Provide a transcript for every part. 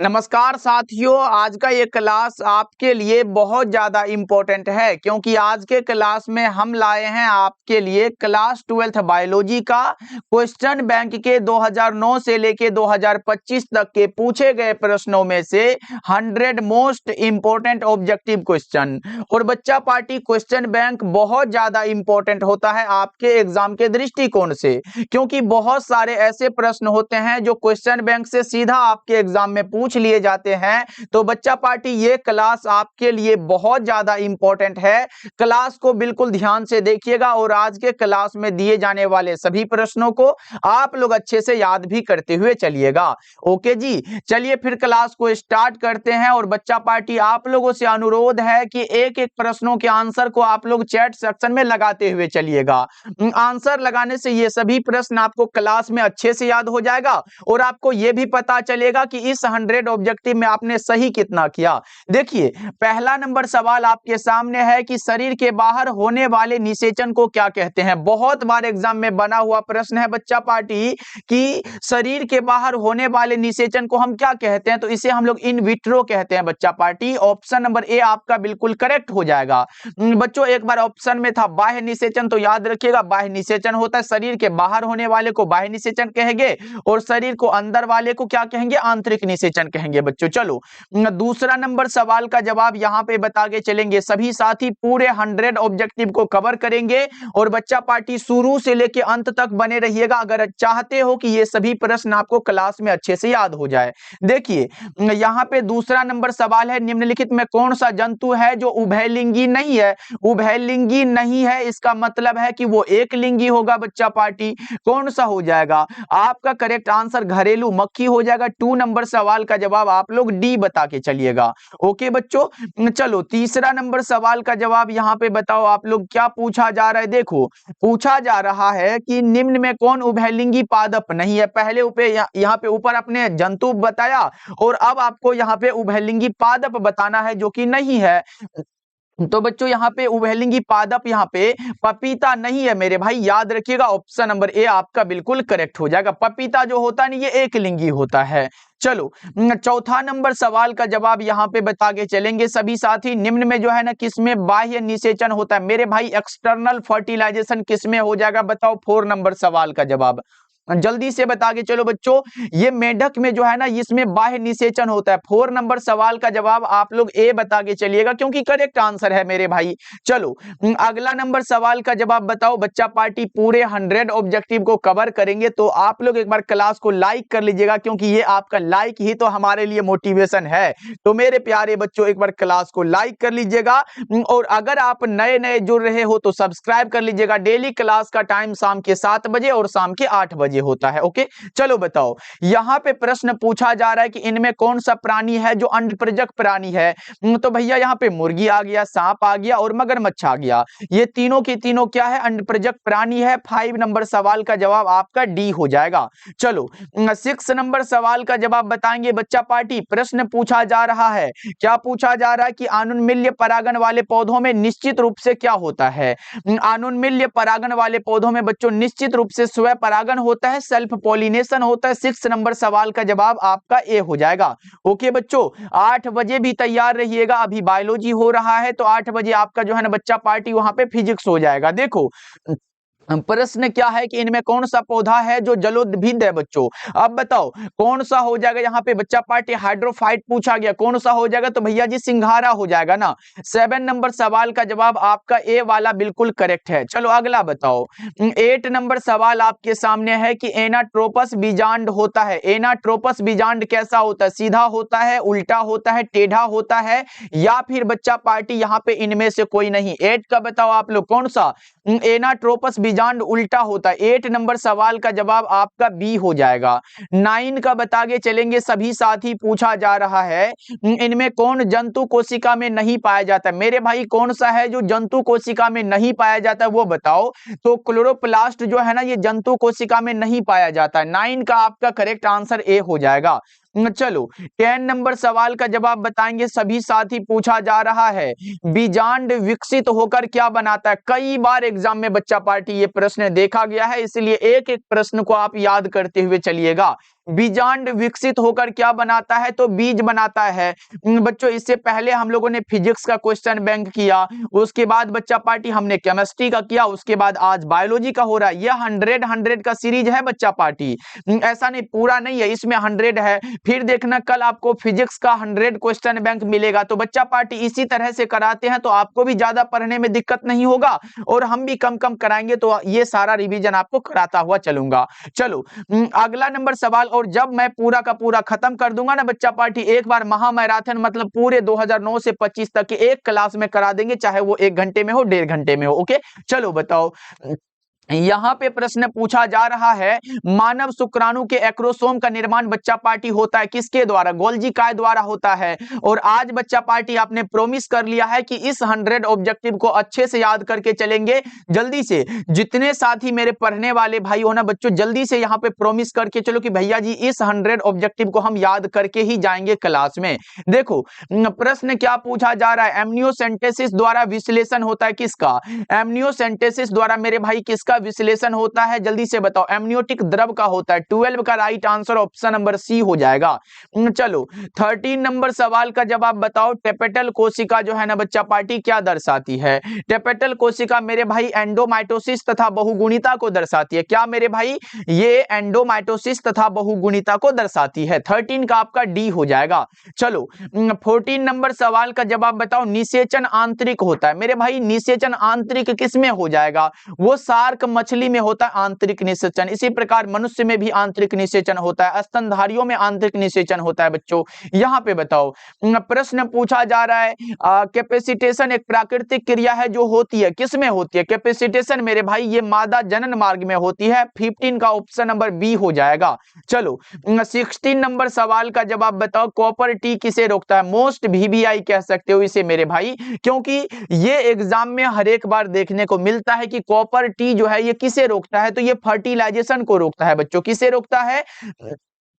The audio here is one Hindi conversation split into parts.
नमस्कार साथियों, आज का ये क्लास आपके लिए बहुत ज़्यादा इम्पोर्टेंट है क्योंकि आज के क्लास में हम लाए हैं आपके लिए क्लास 12th बायोलॉजी का क्वेश्चन बैंक के 2009 से लेके 2025 तक के पूछे गए प्रश्नों में से 100 मोस्ट इम्पोर्टेंट ऑब्जेक्टिव क्वेश्चन। और बच्चा पार्टी क्वेश्चन बैंक बहुत ज़्यादा इम्पोर्टेंट होता है आपके एग्जाम के दृष्टिकोण से, क्योंकि बहुत सारे ऐसे प्रश्न होते हैं जो क्वेश्चन बैंक से सीधा आपके एग्जाम में पूछ लिए जाते हैं। तो बच्चा पार्टी ये क्लास आपके लिए बहुत ज्यादा इंपॉर्टेंट है। क्लास को बिल्कुल ध्यान से देखिएगा और आज के क्लास में दिए जाने वाले सभी प्रश्नों को आप लोग अच्छे से याद भी करते हुए चलिएगा। ओके जी, चलिए फिर क्लास को स्टार्ट करते हैं। और बच्चा पार्टी आप लोगों से अनुरोध है कि एक एक प्रश्नों के आंसर को आप लोग चैट सेक्शन में लगाते हुए चलिएगा। आंसर लगाने से ये सभी प्रश्न आपको क्लास में अच्छे से याद हो जाएगा और आपको ये भी पता चलेगा कि इस 100 ऑब्जेक्टिव में आपने सही कितना किया। देखिए, पहला नंबर सवाल आपके सामने है कि शरीर के बाहर होने वाले निषेचन को क्या कहते हैं। बहुत बार एग्जाम में बना हुआ प्रश्न है बच्चा पार्टी कि शरीर के बाहर होने वाले निषेचन को हम क्या कहते हैं, तो इसे हम लोग इन विट्रो कहते हैं बच्चा पार्टी। ऑप्शन नंबर ए आपका बिल्कुल करेक्ट हो जाएगा। बच्चों, एक बार ऑप्शन में था बाह्य निषेचन, तो याद रखिएगा बाह्य निषेचन होता है शरीर के बाहर होने वाले को बाह्य निषेचन कहेंगे और शरीर को अंदर वाले को क्या कहेंगे, आंतरिक निषेचन कहेंगे बच्चों। चलो दूसरा नंबर सवाल का जवाब यहां पे बता के चलेंगे। सभी साथी पूरे 100 ऑब्जेक्टिव को कवर करेंगे और बच्चा पार्टी शुरू से लेके अंत तक बने रहिएगा अगर चाहते हो कि ये सभी प्रश्न आपको क्लास में अच्छे से याद हो जाए। देखिए, यहां पे दूसरा नंबर सवाल है, निम्नलिखित में कौन सा जंतु है जो उभयलिंगी नहीं है। उभयलिंगी नहीं है इसका मतलब है कि वो एक लिंगी होगा बच्चा पार्टी। कौन सा हो जाएगा आपका करेक्ट आंसर, घरेलू मक्खी हो जाएगा। 2 नंबर सवाल का जवाब आप लोग डी बता के चलिएगा। ओके बच्चों, चलो तीसरा नंबर सवाल का जवाब यहां पे बताओ आप लोग क्या पूछा जा रहा है। देखो, पूछा जा रहा है कि निम्न में कौन उभयलिंगी पादप नहीं है। पहले यहाँ पे ऊपर अपने जंतु बताया और अब आपको यहाँ पे उभयलिंगी पादप बताना है जो कि नहीं है। तो बच्चों यहाँ पे उभयलिंगी पादप यहाँ पे पपीता नहीं है मेरे भाई, याद रखिएगा। ऑप्शन नंबर ए आपका बिल्कुल करेक्ट हो जाएगा। पपीता जो होता है ना, ये एक लिंगी होता है। चलो चौथा नंबर सवाल का जवाब यहाँ पे बता के चलेंगे सभी साथी। निम्न में जो है ना किसमें बाह्य निषेचन होता है मेरे भाई, एक्सटर्नल फर्टिलाइजेशन किसमें हो जाएगा बताओ। 4 नंबर सवाल का जवाब जल्दी से बता के चलो बच्चों। ये मेढक में जो है ना इसमें बाह्य निषेचन होता है। 4 नंबर सवाल का जवाब आप लोग ए बता के चलिएगा क्योंकि करेक्ट आंसर है मेरे भाई। चलो अगला नंबर सवाल का जवाब बताओ। बच्चा पार्टी पूरे 100 ऑब्जेक्टिव को कवर करेंगे तो आप लोग एक बार क्लास को लाइक कर लीजिएगा क्योंकि ये आपका लाइक ही तो हमारे लिए मोटिवेशन है। तो मेरे प्यारे बच्चों एक बार क्लास को लाइक कर लीजिएगा और अगर आप नए नए जुड़ रहे हो तो सब्सक्राइब कर लीजिएगा। डेली क्लास का टाइम शाम के 7 बजे और शाम के 8 बजे होता है। ओके, चलो बताओ, यहां पे प्रश्न पूछा जा रहा है कि इनमें कौन सा प्राणी है जो अंडप्रजक प्राणी है। तो भैया यहाँ पे मुर्गी आ गया, सांप आ गया और मगरमच्छ आ गया। ये तीनों की तीनों क्या है, अंडप्रजक प्राणी है। 5 नंबर सवाल का जवाब आपका डी हो जाएगा। चलो 6 नंबर सवाल का जवाब बताएंगे बच्चा पार्टी। प्रश्न पूछा जा रहा है, क्या पूछा जा रहा है कि अनुन्मिल्य परागन वाले पौधों में निश्चित रूप से क्या होता है। अनुन्मिल्य परागन वाले पौधों में बच्चों निश्चित रूप से स्व परागन होता है, सेल्फ पॉलिनेशन होता है। 6 नंबर सवाल का जवाब आपका ए हो जाएगा। ओके बच्चों, 8 बजे भी तैयार रहिएगा। अभी बायोलॉजी हो रहा है तो 8 बजे आपका जो है ना बच्चा पार्टी वहां पे फिजिक्स हो जाएगा। देखो प्रश्न क्या है कि इनमें कौन सा पौधा है जो जलोद्भिद है बच्चों। अब बताओ कौन सा हो जाएगा। यहाँ पे बच्चा पार्टी हाइड्रोफाइट पूछा गया, कौन सा हो जाएगा, तो भैया जी सिंघारा हो जाएगा ना। 7 नंबर सवाल का जवाब आपका ए वाला बिल्कुल करेक्ट है। चलो अगला बताओ। 8 नंबर सवाल आपके सामने है कि एनाट्रोपस बीजांड होता है। एनाट्रोपस बीजांड कैसा होता है, सीधा होता है, उल्टा होता है, टेढ़ा होता है या फिर बच्चा पार्टी यहाँ पे इनमें से कोई नहीं। 8 का बताओ आप लोग कौन सा। एनाट्रोपस बीजांड उल्टा होता है। 8 नंबर सवाल का जवाब आपका बी हो जाएगा। 9 का बता के चलेंगे सभी साथी। पूछा जा रहा है इनमें कौन जंतु कोशिका में नहीं पाया जाता है मेरे भाई। कौन सा है जो जंतु कोशिका में नहीं पाया जाता है वो बताओ। तो क्लोरोप्लास्ट जो है ना ये जंतु कोशिका में नहीं पाया जाता है। 9 का आपका करेक्ट आंसर ए हो जाएगा। चलो 10 नंबर सवाल का जवाब बताएंगे सभी साथी। पूछा जा रहा है बीजांड विकसित होकर क्या बनाता है। कई बार एग्जाम में बच्चा पार्टी ये प्रश्न देखा गया है, इसलिए एक एक प्रश्न को आप याद करते हुए चलिएगा। बीजांड विकसित होकर क्या बनाता है, तो बीज बनाता है। बच्चों इससे पहले हम लोगों ने फिजिक्स का क्वेश्चन बैंक किया, उसके बाद बच्चा पार्टी हमने केमिस्ट्री का किया, उसके बाद आज बायोलॉजी का हो रहा है। यह 100 का सीरीज है बच्चा पार्टी, ऐसा नहीं पूरा नहीं है, इसमें 100 है। फिर देखना कल आपको फिजिक्स का 100 क्वेश्चन बैंक मिलेगा। तो बच्चा पार्टी इसी तरह से कराते हैं तो आपको भी ज्यादा पढ़ने में दिक्कत नहीं होगा और हम भी कम कम कराएंगे, तो ये सारा रिवीजन आपको कराता हुआ चलूंगा। चलो अगला नंबर सवाल, और जब मैं पूरा का पूरा खत्म कर दूंगा ना बच्चा पार्टी, एक बार महामैराथन मतलब पूरे 2009 से 25 तक के एक क्लास में करा देंगे, चाहे वो 1 घंटे में हो 1.5 घंटे में हो। ओके चलो बताओ, यहां पे प्रश्न पूछा जा रहा है, मानव शुक्राणु के एक्रोसोम का निर्माण बच्चा पार्टी होता है किसके द्वारा, गोल्जी काय द्वारा होता है। और आज बच्चा पार्टी आपने प्रॉमिस कर लिया है कि इस 100 ऑब्जेक्टिव को अच्छे से याद करके चलेंगे। जल्दी से जितने साथी मेरे पढ़ने वाले भाई हो ना बच्चों, जल्दी से यहाँ पे प्रॉमिस करके चलो कि भैया जी इस 100 ऑब्जेक्टिव को हम याद करके ही जाएंगे क्लास में। देखो प्रश्न क्या पूछा जा रहा है, एमनियोसेंटेसिस द्वारा विश्लेषण होता है किसका, एमनियोसेंटेसिस द्वारा मेरे भाई किसका विश्लेषण होता है, जल्दी से बताओ। एमनियोटिक द्रव का होता है। 12 का right answer option number C हो जाएगा। चलो 13 नंबर सवाल का जवाब बताओ, टेपेटल कोशिका जो है ना बच्चा पार्टी क्या दर्शाती है, टेपेटल कोशिका मेरे भाई एंडोमाइटोसिस तथा बहुगुणिता को दर्शाती है। क्या मेरे भाई, ये एंडोमाइटोसिस तथा बहुगुणिता को दर्शाती है। 13 का आपका डी हो जाएगा। चलो 14 नंबर सवाल का जवाब बताओ, निषेचन आंतरिक होता है मेरे भाई, निषेचन आंतरिक किसमें हो जाएगा, वो शार्क मछली में होता है आंतरिक निषेचन। इसी प्रकार मनुष्य में भी आंतरिक निषेचन होता है, स्तनधारियों में आंतरिक निषेचन होता है। बच्चों यहाँ पे बताओ, प्रश्न पूछा जा रहा है, कैपेसिटेशन एक प्राकृतिक क्रिया है जो होती है किसमें होती है, कैपेसिटेशन मेरे भाई ये मादा जनन मार्ग में होती है। 15 का ऑप्शन नंबर बी हो जाएगा। चलो 16 नंबर सवाल का जवाब बताओ, कॉपर टी किसे रोकता है, मोस्ट वीवीआई कह सकते हो इसे मेरे भाई, क्योंकि ये एग्जाम में हर एक बार देखने को मिलता है कि कॉपर टी जो है ये किसे रोकता है, तो ये फर्टिलाइजेशन को रोकता है। बच्चों किसे रोकता है,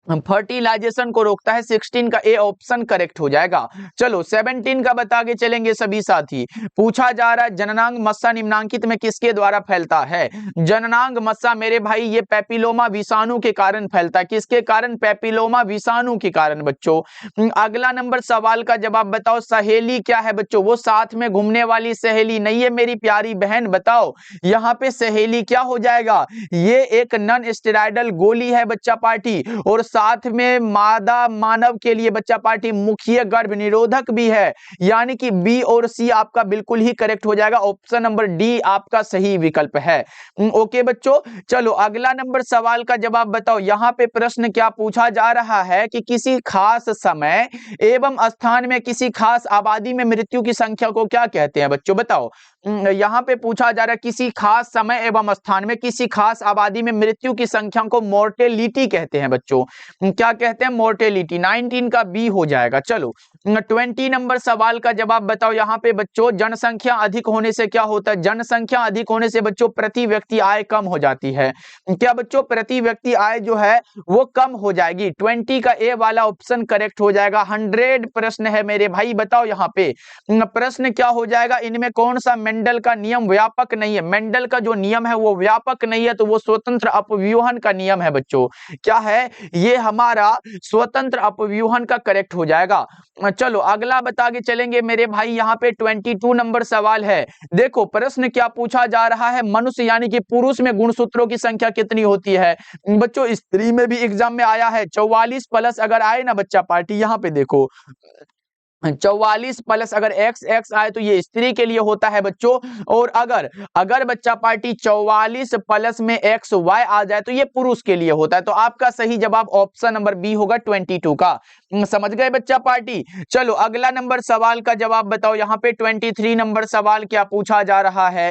फर्टिलाइजेशन को रोकता है। 16 का ए ऑप्शन करेक्ट हो जाएगा। चलो 17 का बता के चलेंगे सभी साथी, पूछा जा रहा है जननांग मस्सा निम्नांकित में किसके द्वारा फैलता है, जननांग मस्सा मेरे भाई ये पेपिलोमा विषाणु के कारण फैलता है। किसके कारण, पेपिलोमा विषाणु के कारण। बच्चों अगला नंबर सवाल का जवाब बताओ, सहेली क्या है बच्चों, वो साथ में घूमने वाली सहेली नहीं है मेरी प्यारी बहन, बताओ यहाँ पे सहेली क्या हो जाएगा, ये एक नॉन स्टेरॉयडल गोली है बच्चा पार्टी, और साथ में मादा मानव के लिए बच्चा पार्टी मुख्य गर्भ निरोधक भी है, यानी कि बी और सी आपका बिल्कुल ही करेक्ट हो जाएगा। ऑप्शन नंबर डी आपका सही विकल्प है। ओके बच्चों चलो अगला नंबर सवाल का जवाब बताओ, यहां पे प्रश्न क्या पूछा जा रहा है कि किसी खास समय एवं स्थान में किसी खास आबादी में मृत्यु की संख्या को क्या कहते हैं बच्चों, बताओ। यहां पे पूछा जा रहा है किसी खास समय एवं स्थान में किसी खास आबादी में मृत्यु की संख्या को मोर्टेलिटी कहते हैं। बच्चों क्या कहते हैं, मोर्टेलिटी। 19 का बी हो जाएगा। चलो 20 नंबर सवाल का जवाब बताओ, यहाँ पे बच्चों जनसंख्या अधिक होने से क्या होता है, जनसंख्या अधिक होने से बच्चों प्रति व्यक्ति आय कम हो जाती है। क्या बच्चों, प्रति व्यक्ति आय जो है वो कम हो जाएगी। 20 का ए वाला ऑप्शन करेक्ट हो जाएगा। 100 प्रश्न है मेरे भाई, बताओ यहाँ पे प्रश्न क्या हो जाएगा, इनमें कौन सा मेंडल का नियम व्यापक नहीं है, मेंडल का जो नियम है वो व्यापक नहीं है, तो वो स्वतंत्र अपव्यूहन का नियम है। बच्चों क्या है, ये हमारा स्वतंत्र अपव्यूहन का करेक्ट हो जाएगा। चलो अगला बता के चलेंगे मेरे भाई, यहाँ पे 22 नंबर सवाल है। देखो प्रश्न क्या पूछा जा रहा है, मनुष्य यानी कि पुरुष में गुणसूत्रों की संख्या कितनी होती है। बच्चों स्त्री में भी एग्जाम में आया है, 44 प्लस अगर आए ना बच्चा पार्टी, यहाँ पे देखो 44 प्लस अगर x आए तो ये स्त्री के लिए होता है बच्चों, और अगर बच्चा पार्टी 44 प्लस में xy आ जाए तो ये पुरुष के लिए होता है। तो आपका सही जवाब ऑप्शन नंबर बी होगा 22 का। समझ गए बच्चा पार्टी। चलो अगला नंबर सवाल का जवाब बताओ, यहाँ पे 23 नंबर सवाल क्या पूछा जा रहा है,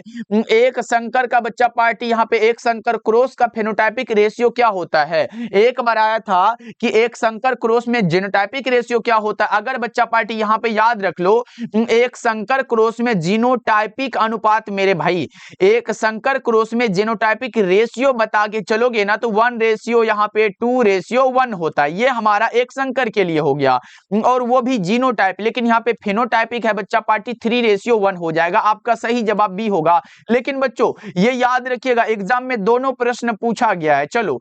एक संकर का बच्चा पार्टी, यहाँ पे एक संकर क्रॉस का फेनोटाइपिक रेशियो क्या होता है। एक बार आया था कि एक संकर क्रॉस में जीनोटाइपिक रेशियो क्या होता है। अगर बच्चा पार्टी यहाँ पे याद रख लो, एक संकर क्रॉस में जीनोटाइपिक अनुपात मेरे भाई, एक संकर क्रॉस में जीनोटाइपिक रेशियो बता के चलोगे ना तो 1 रेशियो यहाँ पे 2 रेशियो 1 होता है। ये हमारा एक संकर के लिए हो गया, और वो भी जीनोटाइप, लेकिन यहाँ पे फेनोटाइपिक है बच्चा पार्टी 3:1 हो जाएगा। आपका सही जवाब बी होगा। लेकिन बच्चों ये याद रखिएगा, एग्जाम में दोनों प्रश्न पूछा गया है। चलो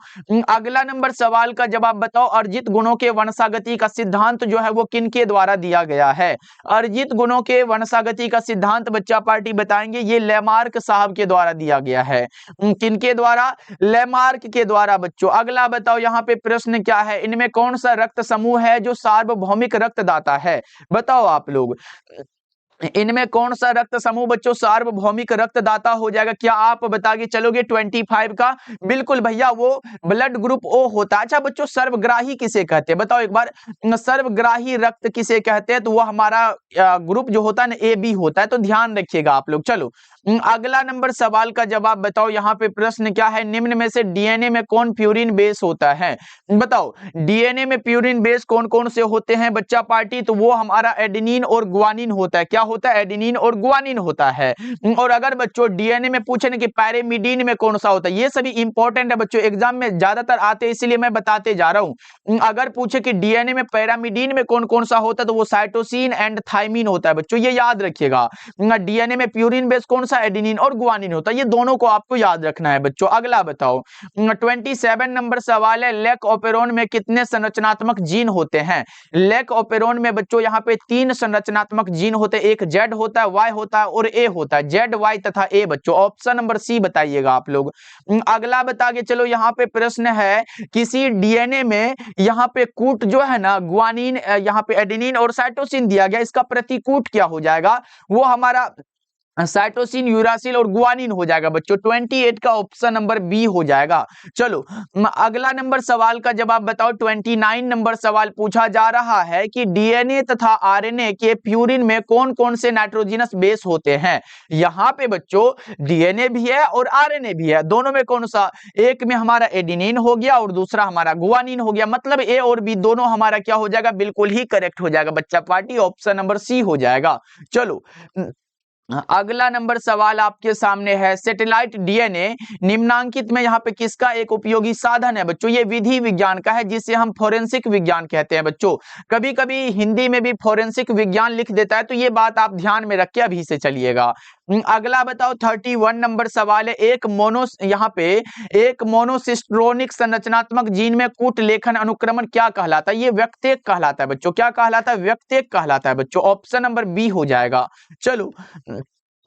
अगला नंबर सवाल का जवाब बताओ, अर्जित गुणों के वंशागति का सिद्धांत जो है वो किनके द्वारा दिया गया है? अर्जित गुणों के वंशागति का सिद्धांत बच्चा पार्टी बताएंगे, ये लेमार्क साहब के द्वारा दिया गया है। किनके द्वारा? लेमार्क के द्वारा। बच्चों अगला बताओ, यहाँ पे प्रश्न क्या है, इनमें कौन सा रक्त समूह है जो सार्वभौमिक रक्तदाता है? बताओ आप लोग, इनमें कौन सा रक्त समूह बच्चों सार्वभौमिक रक्तदाता हो जाएगा? क्या आप बता के चलोगे 25 का? बिल्कुल भैया, वो ब्लड ग्रुप ओ होता है। अच्छा बच्चों, सर्वग्राही किसे कहते हैं? बताओ एक बार, सर्वग्राही रक्त किसे कहते हैं? तो वो हमारा ग्रुप जो होता है ना, ए बी होता है, तो ध्यान रखिएगा आप लोग। चलो अगला नंबर सवाल का जवाब बताओ, यहाँ पे प्रश्न क्या है, निम्न में से डीएनए में कौन प्यूरिन बेस होता है? बताओ डीएनए में प्यूरिन बेस कौन कौन से होते हैं बच्चा पार्टी? तो वो हमारा एडेनिन और गुआनिन होता है। क्या होता है? एडेनिन और गुआनिन होता है। और अगर बच्चों डीएनए में पूछे ना कि पैरामिडीन में कौन सा होता है, ये सभी इंपॉर्टेंट है बच्चों, एग्जाम में ज्यादातर आते हैं, इसलिए मैं बताते जा रहा हूं। अगर पूछे कि डीएनए में पैरामिडीन में कौन कौन सा होता है, तो वो साइटोसिन एंड थाइमिन होता है बच्चों, ये याद रखिएगा। डीएनए में प्यूरिन बेस कौन सा? एडेनिन और गुआनिन होता है, ये दोनों को आपको याद रखना है बच्चों। अगला बताओ, 27 नंबर सवाल है, लेक ओपेरोन में कितने संरचनात्मक जीन होते हैं? लेक ओपेरोन में बच्चों यहाँ पे 3 संरचनात्मक जीन होते हैं, एक जेड होता है, वाई होता है और ए होता है, जेड वाई तथा ए बच्चों। ऑप्शन नंबर सी बताइएगा आप लोग। अगला बता के चलो, यहाँ पे प्रश्न है, किसी डीएनए में यहाँ पे कूट जो है ना, गुआनिन, यहाँ पे एडेनिन और साइटोसिन दिया गया, इसका प्रतिकूट क्या हो जाएगा? वो हमारा साइटोसिन, यूरासिल और गुआनिन हो जाएगा बच्चों। 28 का ऑप्शन नंबर बी हो जाएगा। चलो अगला नंबर सवाल का जवाब बताओ, 29 नंबर सवाल पूछा जा रहा है कि डीएनए तथा आरएनए के प्यूरिन में कौन कौन से नाइट्रोजनस बेस होते हैं? यहाँ पे बच्चों डीएनए भी है और आरएनए भी है, दोनों में कौन सा? एक में हमारा एडेनिन हो गया और दूसरा हमारा गुआनिन हो गया, मतलब ए और बी दोनों हमारा क्या हो जाएगा? बिल्कुल ही करेक्ट हो जाएगा बच्चा पार्टी, ऑप्शन नंबर सी हो जाएगा। चलो अगला नंबर सवाल आपके सामने है, सैटेलाइट डीएनए निम्नांकित में यहाँ पे किसका एक उपयोगी साधन है? बच्चों ये विधि विज्ञान का है, जिसे हम फोरेंसिक विज्ञान कहते हैं बच्चों। कभी कभी हिंदी में भी फोरेंसिक विज्ञान लिख देता है, तो ये बात आप ध्यान में रख के अभी से चलिएगा। अगला बताओ, 31 नंबर सवाल है, एक मोनोसिस्ट्रोनिक संरचनात्मक जीन में कूट लेखन अनुक्रमण क्या कहलाता है? ये व्यक्तेक कहलाता है बच्चों। क्या कहलाता है? व्यक्तेक कहलाता है बच्चों, ऑप्शन नंबर बी हो जाएगा। चलो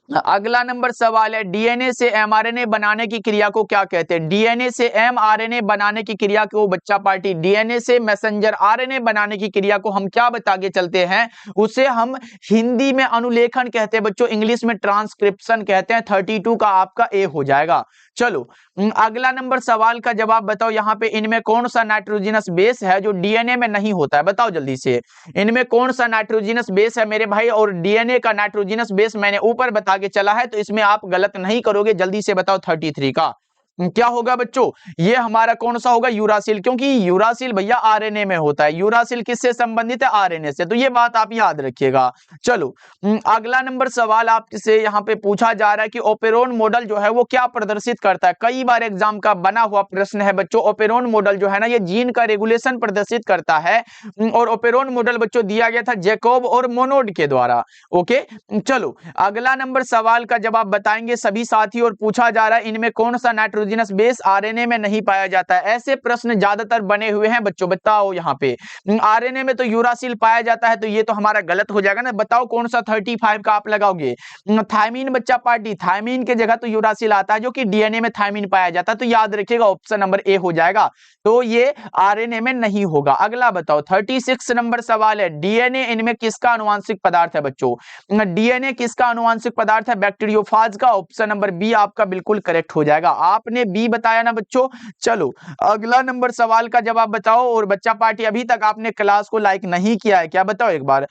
अगला नंबर सवाल है, डीएनए से एमआरएनए बनाने की क्रिया को क्या कहते हैं? डीएनए से एमआरएनए बनाने की क्रिया को बच्चा पार्टी, डीएनए से मैसेंजर आरएनए बनाने की क्रिया को हम क्या बता के चलते हैं? उसे हम हिंदी में अनुलेखन कहते हैं बच्चों, इंग्लिश में ट्रांसक्रिप्शन कहते हैं। 32 का आपका ए हो जाएगा। चलो अगला नंबर सवाल का जवाब बताओ, यहाँ पे इनमें कौन सा नाइट्रोजनस बेस है जो डीएनए में नहीं होता है? बताओ जल्दी से, इनमें कौन सा नाइट्रोजनस बेस है मेरे भाई? और डीएनए का नाइट्रोजनस बेस मैंने ऊपर बता के चला है, तो इसमें आप गलत नहीं करोगे। जल्दी से बताओ 33 का क्या होगा बच्चों? ये हमारा कौन सा होगा? यूरासिल, क्योंकि यूरासिल भैया आरएनए में होता है। यूरासिल किससे संबंधित है? आरएनए से, तो ये बात आप याद रखिएगा। चलो अगला नंबर सवाल आपसे यहाँ पे पूछा जा रहा है कि ओपेरोन मॉडल जो है वो क्या प्रदर्शित करता है? कई बार एग्जाम का बना हुआ प्रश्न है बच्चों। ओपेरोन मॉडल जो है ना, ये जीन का रेगुलेशन प्रदर्शित करता है, और ओपेरोन मॉडल बच्चों दिया गया था जैकोब और मोनोड के द्वारा। ओके, चलो अगला नंबर सवाल का जवाब बताएंगे सभी साथी, और पूछा जा रहा है, इनमें कौन सा नाइट्रोजनस बेस आरएनए में नहीं पाया जाता है? ऐसे प्रश्न ज्यादातर बने हुए हैं बच्चों। बताओ यहाँ पे आरएनए में तो यूरासिल पाया जाता है, तो ये तो हमारा गलत हो जाएगा ना। बताओ कौन सा 35 का आप लगाओगे? थायमीन बच्चा पार्टी, थायमीन के जगह तो यूरासिल आता है, जो कि डीएनए में थायमीन पाया जाता है, तो याद रखिएगा ऑप्शन नंबर ए हो जाएगा, तो ये आरएनए में नहीं होगा। अगला बताओ 36 नंबर सवाल है, डीएनए इनमें किसका अनुवांशिक पदार्थ है बच्चों? डीएनए किसका अनुवांशिक पदार्थ है? बैक्टीरियोफाज का, ऑप्शन नंबर बी आपका बिल्कुल करेक्ट हो जाएगा। आपने बी बताया ना बच्चों। चलो अगला नंबर सवाल का जवाब बताओ, और बच्चा पार्टी अभी तक आपने क्लास को लाइक नहीं किया है क्या? बताओ एक बार,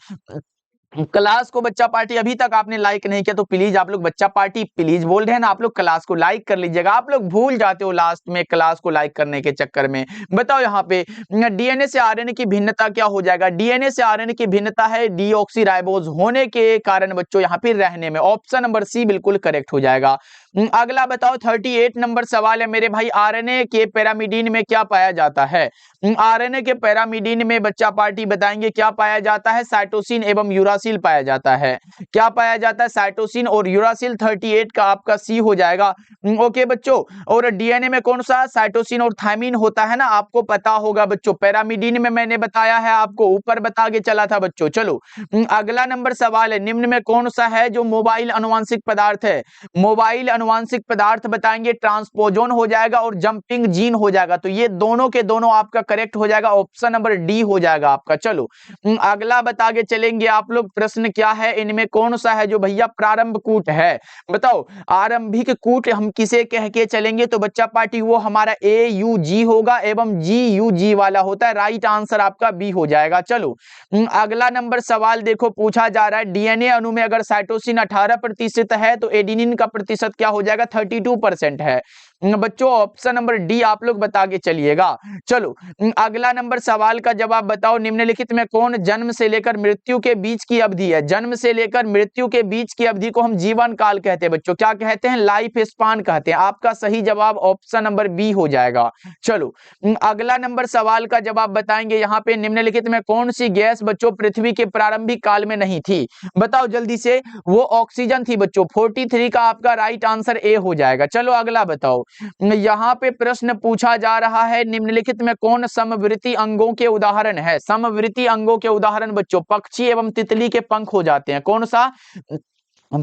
क्लास को बच्चा पार्टी अभी तक आपने लाइक नहीं किया, तो प्लीज आप लोग, बच्चा पार्टी प्लीज बोल रहे हैं ना, आप लोग क्लास को लाइक कर लीजिएगा। आप लोग भूल जाते हो लास्ट में क्लास को लाइक करने के चक्कर में। बताओ यहाँ पे डीएनए से आरएनए की भिन्नता क्या हो जाएगा? डीएनए से आरएनए की भिन्नता है डीऑक्सीराइबोज होने के कारण बच्चों यहाँ पे रहने में, ऑप्शन नंबर सी बिल्कुल करेक्ट हो जाएगा। अगला बताओ 38 नंबर सवाल है मेरे भाई, आरएनए के पैरामीडिन में क्या पाया जाता है? आरएनए के पैरामीडिन में बच्चा पार्टी बताएंगे क्या पाया जाता है? साइटोसिन एवं यूरासिल पाया जाता है। क्या पाया जाता है? साइटोसिन और यूरासिल। 38 का आपका सी हो जाएगा। ओके बच्चों, और डीएनए में कौन सा? साइटोसिन और थायमिन होता है ना, आपको पता होगा बच्चों। पैरामीडिन में मैंने बताया है आपको, ऊपर बता के चला था बच्चों। चलो अगला नंबर सवाल है, निम्न में कौन सा है जो मोबाइल अनुवांशिक पदार्थ है? मोबाइल अनुवांशिक पदार्थ बताएंगे ट्रांसपोजोन हो जाएगा और जंपिंग जीन हो जाएगा। तो ये दोनों के दोनों आपका करेक्ट हो जाएगा, ऑप्शन नंबर डी हो जाएगा आपका। चलो अगला बता के चलेंगे आप लोग, प्रश्न क्या है, इनमें कौन सा है जो भैया प्रारंभ कूट है? बताओ आरंभिक कूट हम किसे कह के चलेंगे? तो बच्चा पार्टी वो हमारा AUG होगा एवं GUG वाला होता है। राइट आंसर आपका बी हो जाएगा। चलो अगला नंबर सवाल देखो, पूछा जा रहा है डीएनए अणु में अगर साइटोसिन 18% है तो एडेनिन का प्रतिशत क्या हो जाएगा? 32% है। बच्चों ऑप्शन नंबर डी आप लोग बता के चलिएगा। चलो अगला नंबर सवाल का जवाब बताओ, निम्नलिखित में कौन जन्म से लेकर मृत्यु के बीच की अवधि है? जन्म से लेकर मृत्यु के बीच की अवधि को हम जीवन काल कहते हैं बच्चों। क्या कहते हैं? लाइफ स्पान कहते हैं। आपका सही जवाब ऑप्शन नंबर बी हो जाएगा। चलो अगला नंबर सवाल का जवाब बताएंगे, यहाँ पे निम्नलिखित में कौन सी गैस बच्चों पृथ्वी के प्रारंभिक काल में नहीं थी? बताओ जल्दी से। वो ऑक्सीजन थी बच्चों। 43 का आपका राइट आंसर ए हो जाएगा। चलो अगला बताओ, यहाँ पे प्रश्न पूछा जा रहा है, निम्नलिखित में कौन समवृत्ति अंगों के उदाहरण है? समवृत्ति अंगों के उदाहरण बच्चों पक्षी एवं तितली के पंख हो जाते हैं। कौन सा?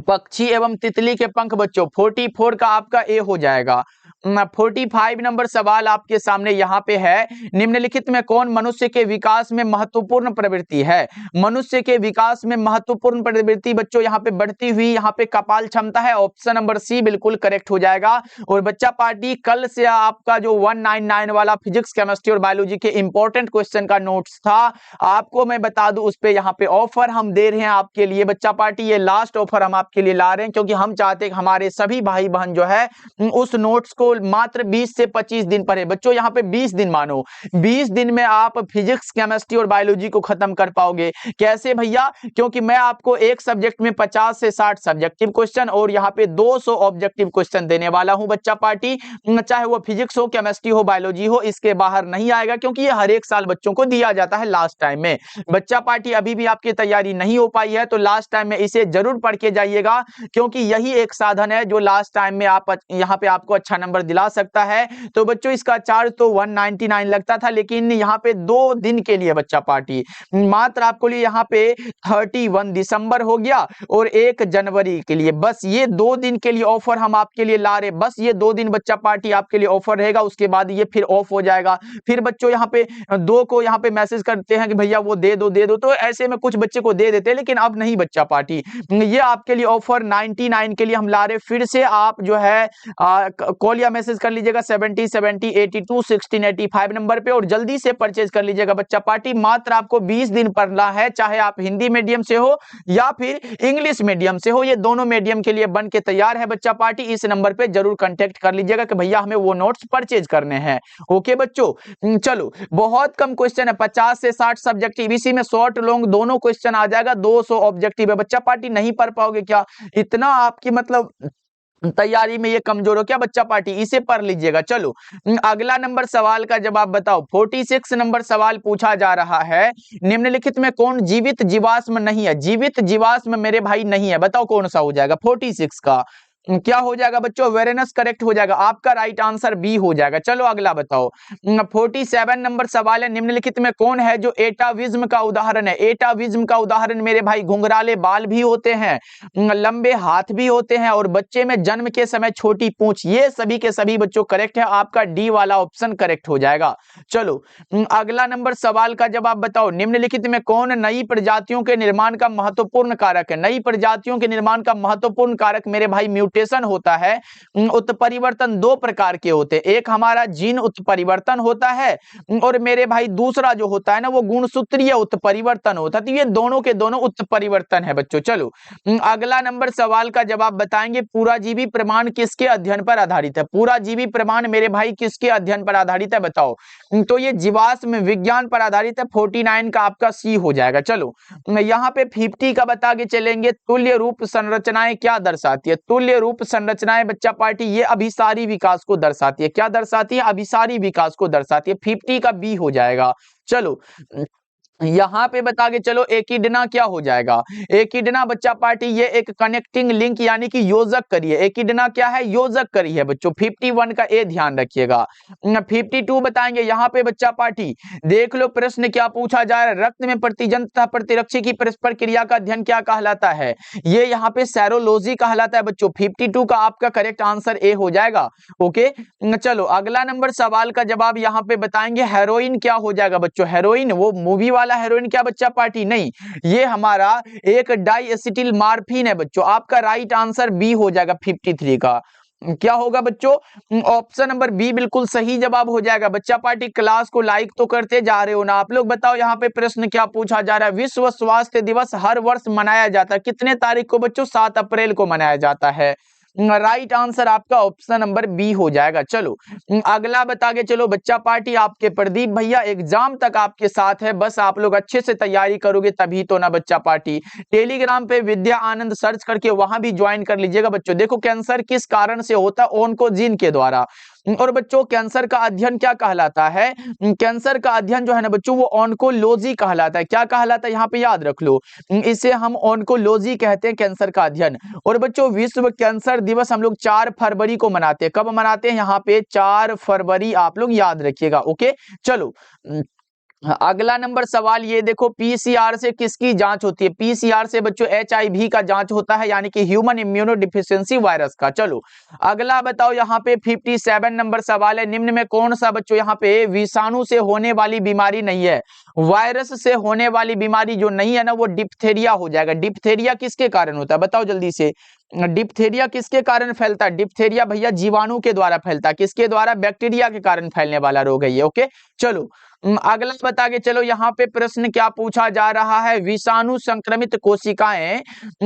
पक्षी एवं तितली के पंख बच्चों। 44 का आपका ए हो जाएगा। 45 नंबर सवाल आपके सामने यहाँ पे है, निम्नलिखित में कौन मनुष्य के विकास में महत्वपूर्ण प्रवृत्ति है? मनुष्य के विकास में महत्वपूर्ण प्रवृत्ति बच्चों यहाँ पे बढ़ती हुई यहाँ पे कपाल क्षमता है। ऑप्शन नंबर सी बिल्कुल करेक्ट हो जाएगा। और बच्चा पार्टी कल से आपका जो 199 वाला फिजिक्स केमिस्ट्री और बायोलॉजी के इंपॉर्टेंट क्वेश्चन का नोट्स था, आपको मैं बता दूं उस पे यहाँ पे ऑफर हम दे रहे हैं आपके लिए। बच्चा पार्टी ये लास्ट ऑफर हम आपके लिए ला रहे हैं, क्योंकि हम चाहते हैं हमारे सभी भाई बहन जो है उस नोट्स को मात्र 20 से 25 दिन पढ़े। बच्चों यहाँ पे 20 दिन मानो, 20 दिन में आप फिजिक्स केमिस्ट्री और बायोलॉजी को खत्म कर पाओगे। कैसे भैया? क्योंकि मैं आपको एक सब्जेक्ट में 50 से 60 सब्जेक्टिव क्वेश्चन और यहाँ पे 200 ऑब्जेक्टिव क्वेश्चन देने वाला हूं बच्चा पार्टी। चाहे वो फिजिक्स हो, केमिस्ट्री हो, बायोलॉजी हो, इसके बाहर नहीं आएगा, क्योंकि ये हर एक साल बच्चों को दिया जाता है लास्ट टाइम में। बच्चा पार्टी अभी भी आपकी तैयारी नहीं हो पाई है तो लास्ट टाइम में इसे जरूर पढ़ के जाइएगा, क्योंकि यही एक साधन है जो लास्ट टाइम में आप यहाँ पे आपको अच्छा नंबर दिला सकता है। तो बच्चों इसका चार्ज तो 199 लगता था, लेकिन यहाँ पे 2 दिन के लिए बच्चा पार्टी मात्र आपको लिए यहाँ पे 31 दिसंबर हो गया और 1 जनवरी के लिए, बस ये 2 दिन के लिए ऑफर हम आपके लिए ला रहे। बस ये 2 दिन बच्चा पार्टी आपके लिए ऑफर रहेगा, उसके बाद ये फिर ऑफ हो जाएगा। फिर बच्चों यहाँ पे 2 को यहाँ पे मैसेज करते हैं कि भैया वो दे दो दे दो, तो ऐसे में कुछ बच्चे को दे देते हैं, लेकिन अब नहीं बच्चा पार्टी। ये आपके लिए ऑफर 99 के लिए हम ला रहे। फिर से आप जो है कॉल या मैसेज कर लीजिएगा 70 70 82 16 85 नंबर पे और जल्दी से परचेज कर लीजिएगा बच्चा पार्टी। मात्र आपको 20 दिन पढ़ना है, चाहे आप हिंदी मीडियम से हो या फिर इंग्लिश मीडियम से हो, ये दोनों मीडियम के लिए बन के तैयार है बच्चा पार्टी। इस नंबर पे जरूर कांटेक्ट कर लीजिएगा कि भैया हमें वो नोट्स परचेज करने हैं। ओके बच्चों, चलो बहुत कम क्वेश्चन है, 50 से 60 सब्जेक्टिव, इसी में शॉर्ट लॉन्ग दोनों क्वेश्चन आ जाएगा। 200 ऑब्जेक्टिव है बच्चा पार्टी, नहीं पढ़ पाओगे क्या? इतना आपकी मतलब तैयारी में ये कमजोर हो क्या बच्चा पार्टी? इसे पढ़ लीजिएगा। चलो अगला नंबर सवाल का जवाब बताओ। 46 नंबर सवाल पूछा जा रहा है, निम्नलिखित में कौन जीवित जीवाश्म नहीं है? जीवित जीवाश्म मेरे भाई नहीं है, बताओ कौन सा हो जाएगा? 46 का क्या हो जाएगा बच्चों? वेरेनस करेक्ट हो जाएगा, आपका राइट आंसर बी हो जाएगा। चलो अगला बताओ। 47 नंबर सवाल है, निम्नलिखित में कौन है जो एटाविज्म का उदाहरण है? एटाविज्म का उदाहरण मेरे भाई घुंघराले बाल भी होते हैं, लंबे हाथ भी होते हैं और बच्चे में जन्म के समय छोटी पूंछ, ये सभी के सभी बच्चों करेक्ट है। आपका डी वाला ऑप्शन करेक्ट हो जाएगा। चलो अगला नंबर सवाल का जवाब बताओ। निम्नलिखित में कौन नई प्रजातियों के निर्माण का महत्वपूर्ण कारक है? नई प्रजातियों के निर्माण का महत्वपूर्ण कारक मेरे भाई म्यूटेशन होता है। उत्परिवर्तन 2 प्रकार के होते हैं, एक हमारा जीन उत्परिवर्तन होता है और मेरे भाई दूसरा जो होता है ना वो गुणसूत्रीय उत्परिवर्तन होता है। तो ये दोनों के दोनों उत्परिवर्तन है बच्चों। चलो अगला नंबर सवाल का जवाब बताएंगे, पूराजीवी प्रमाण किसके अध्ययन पर आधारित है? पूराजीवी प्रमाण मेरे भाई किसके अध्ययन पर आधारित है बताओ? तो ये जीवाश्म विज्ञान पर आधारित है। 49 का आपका सी हो जाएगा। चलो यहाँ पे 50 का बता के चलेंगे, तुल्य रूप संरचनाएं क्या दर्शाती है? तुल्य मुख्य रूप संरचनाएं बच्चा पार्टी ये अभिसारी विकास को दर्शाती है। क्या दर्शाती है? अभिसारी विकास को दर्शाती है। 50 का बी हो जाएगा। चलो यहाँ पे बता के चलो एकिडना क्या हो जाएगा? एकिडना बच्चा पार्टी ये एक कनेक्टिंग लिंक यानी कि योजक करी है। एकिडना क्या है? योजक करी है बच्चों। 51 का ए ध्यान रखिएगा। 52 बताएंगे यहाँ पे बच्चा पार्टी। देख लो प्रश्न क्या पूछा जा रहा है। रक्त में प्रतिजन तथा प्रतिरक्षी की परस्पर क्रिया का अध्ययन क्या कहलाता है? ये यहाँ पे सेरोलॉजी कहलाता है बच्चों। 52 का आपका करेक्ट आंसर ए हो जाएगा। ओके, चलो अगला नंबर सवाल का जवाब यहाँ पे बताएंगे। हेरोइन क्या हो जाएगा बच्चों? हेरोइन वो मूवी वाला हेरोइन क्या बच्चा पार्टी? नहीं, ये हमारा एक डाइएसिटिल मार्फिन है बच्चों। आपका राइट आंसर बी हो जाएगा 53 का। क्या होगा बच्चों? ऑप्शन नंबर बी बिल्कुल सही जवाब हो जाएगा। बच्चा पार्टी क्लास को लाइक तो करते जा रहे हो ना आप लोग? बताओ यहाँ पे प्रश्न क्या पूछा जा रहा है। विश्व स्वास्थ्य दिवस हर वर्ष मनाया जाता है कितने तारीख को बच्चों? 7 अप्रैल को मनाया जाता है। राइट आंसर आपका ऑप्शन नंबर बी हो जाएगा। चलो अगला बता के चलो बच्चा पार्टी। आपके प्रदीप भैया एग्जाम तक आपके साथ है, बस आप लोग अच्छे से तैयारी करोगे तभी तो ना बच्चा पार्टी। टेलीग्राम पे विद्या आनंद सर्च करके वहां भी ज्वाइन कर लीजिएगा बच्चों। देखो कैंसर किस कारण से होता है? ऑन्कोजीन के द्वारा। और बच्चों कैंसर का अध्ययन क्या कहलाता है? कैंसर का अध्ययन जो है ना बच्चों वो ऑन्कोलॉजी कहलाता है। क्या कहलाता है? यहाँ पे याद रख लो, इसे हम ऑन्कोलॉजी कहते हैं, कैंसर का अध्ययन। और बच्चों विश्व कैंसर दिवस हम लोग 4 फरवरी को मनाते हैं। कब मनाते हैं? यहाँ पे 4 फरवरी, आप लोग याद रखिएगा। ओके, चलो अगला नंबर सवाल ये देखो। पीसीआर से किसकी जांच होती है? पीसीआर से बच्चों एचआईवी का जांच होता है यानी कि ह्यूमन इम्यूनो डिफिशियंसी वायरस का। चलो अगला बताओ यहाँ पे 57 नंबर सवाल है। निम्न में कौन सा बच्चों यहाँ पे विषाणु से होने वाली बीमारी नहीं है? वायरस से होने वाली बीमारी जो नहीं है ना वो डिप्थेरिया हो जाएगा। डिप्थेरिया किसके कारण होता है? बताओ जल्दी से। डिप्थेरिया किसके कारण फैलता है? डिप्थेरिया भैया जीवाणु के द्वारा फैलता है। किसके द्वारा? बैक्टीरिया के कारण फैलने वाला रोग है ये। ओके, चलो अगला बता के चलो यहाँ पे प्रश्न क्या पूछा जा रहा है। विषाणु संक्रमित कोशिकाएं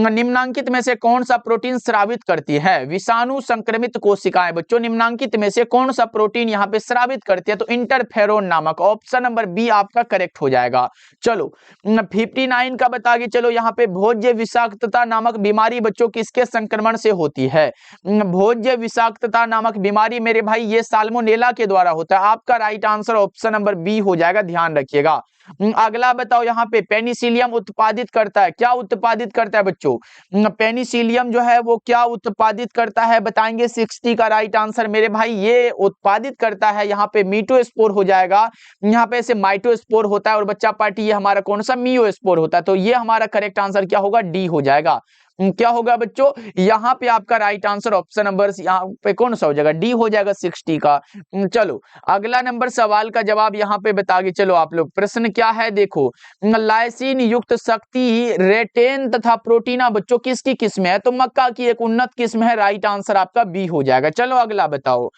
निम्नांकित में से कौन सा प्रोटीन स्रावित करती है? विषाणु संक्रमित कोशिकाएं बच्चों निम्नांकित में से कौन सा प्रोटीन यहाँ पे स्रावित करती है? तो इंटरफेरोन नामक। ऑप्शन नंबर बी आपका करेक्ट हो जाएगा। चलो 59 का बता के चलो यहाँ पे भोज्य विषाक्तता नामक बीमारी बच्चों किसके संक्रमण से होती है? भोज्य विषाक्तता नामक बीमारी मेरे भाई ये साल्मोनेला के द्वारा होता है। आपका right answer option number B हो जाएगा, ध्यान रखिएगा। अगला बताओ यहाँ पे पेनिसिलियम उत्पादित करता है। क्या उत्पादित करता है बच्चों? पेनिसिलियम जो है वो क्या उत्पादित करता है बताएंगे। 60 का राइट आंसर मेरे भाई ये उत्पादित करता है यहाँ पे मीटोस्पोर हो जाएगा। यहाँ पे ऐसे माइटोस्पोर होता है और बच्चा पार्टी ये हमारा कौन सा? मियोस्पोर होता है। तो ये हमारा करेक्ट आंसर क्या होगा? डी हो जाएगा। क्या होगा बच्चों? यहाँ पे आपका राइट आंसर ऑप्शन नंबर यहाँ पे कौन सा हो जाएगा? डी हो जाएगा 60 का। चलो अगला नंबर सवाल का जवाब यहाँ पे बता के चलो आप लोग। प्रश्न क्या है देखो। लाइसिन युक्त शक्ति रेटेन तथा प्रोटीना बच्चों किसकी किस्म है? तो मक्का की एक उन्नत किस्म है। राइट आंसर आपका बी हो जाएगा। चलो अगला बताओ।